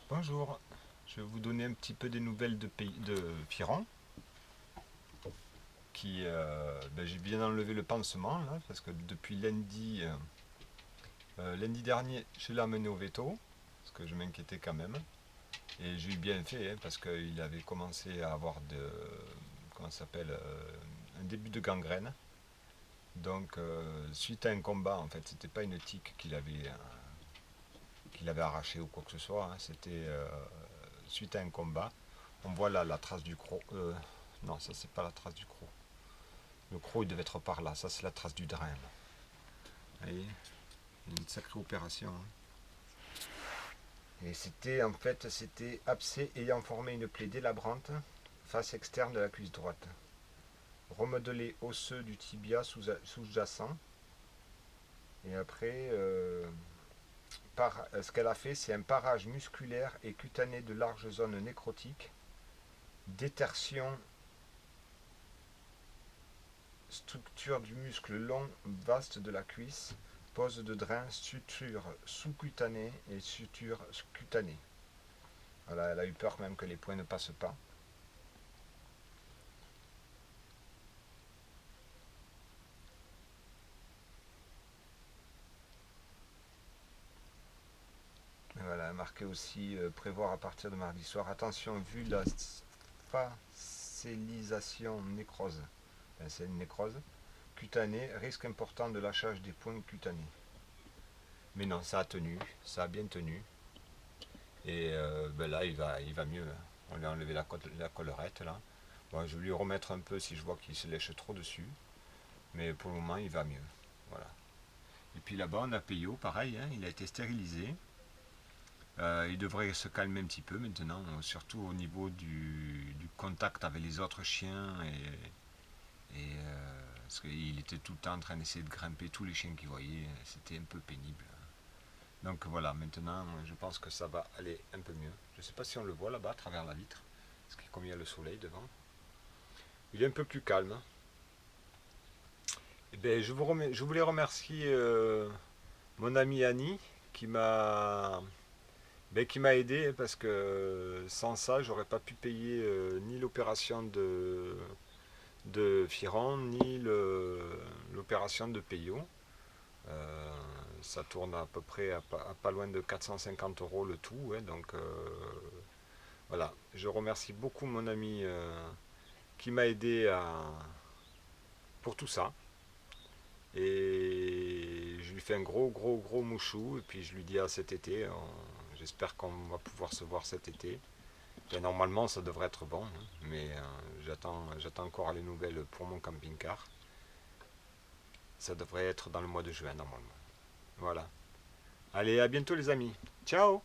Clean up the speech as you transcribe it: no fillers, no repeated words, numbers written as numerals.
Bonjour, je vais vous donner un petit peu des nouvelles de Firan, qui, j'ai bien enlevé le pansement, là, parce que depuis lundi dernier, je l'ai amené au veto, parce que je m'inquiétais quand même, et j'ai eu bien fait, hein, parce qu'il avait commencé à avoir comment ça s'appelle, un début de gangrène, donc suite à un combat, en fait, c'était pas une tique qu'il avait arraché ou quoi que ce soit, hein, c'était suite à un combat. On voit là la trace du croc. Non, ça c'est pas la trace du croc. Le croc il devait être par là. Ça c'est la trace du drain. Vous voyez, une sacrée opération, hein. Et c'était abcès ayant formé une plaie délabrante face externe de la cuisse droite. Remodelé osseux du tibia sous-jacent. Et après, ce qu'elle a fait, c'est un parage musculaire et cutané de larges zones nécrotiques, détertion, structure du muscle long vaste de la cuisse, pose de drain, suture sous-cutanée et suture cutanée. Voilà, elle a eu peur même que les points ne passent pas. Et voilà, marqué aussi prévoir à partir de mardi soir. Attention, vu la facélisation nécrose, c'est une nécrose cutanée, risque important de lâchage des points cutanés. Mais non, ça a tenu, ça a bien tenu. Et là, il va mieux, hein. On lui a enlevé la collerette là. Bon, je vais lui remettre un peu si je vois qu'il se lèche trop dessus. Mais pour le moment, il va mieux. Voilà. Et puis là-bas, on a Peyo, pareil, hein, il a été stérilisé. Il devrait se calmer un petit peu maintenant, surtout au niveau du contact avec les autres chiens. Parce qu'il était tout le temps en train d'essayer de grimper tous les chiens qu'il voyait. C'était un peu pénible. Donc voilà, maintenant, je pense que ça va aller un peu mieux. Je ne sais pas si on le voit là-bas à travers la vitre, parce que comme il y a le soleil devant, il est un peu plus calme. Eh bien, je voulais remercier mon ami Annie qui m'a aidé parce que sans ça, j'aurais pas pu payer ni l'opération de Firan ni l'opération de Peyo. Euh, Ça tourne à peu près à pas loin de 450 euros le tout, hein, donc voilà. Je remercie beaucoup mon ami qui m'a aidé pour tout ça. Et je lui fais un gros, gros, gros mouchou. Et puis je lui dis à cet été. J'espère qu'on va pouvoir se voir cet été. Et normalement, ça devrait être bon, hein, mais j'attends encore les nouvelles pour mon camping-car. Ça devrait être dans le mois de juin, normalement. Voilà. Allez, à bientôt les amis. Ciao!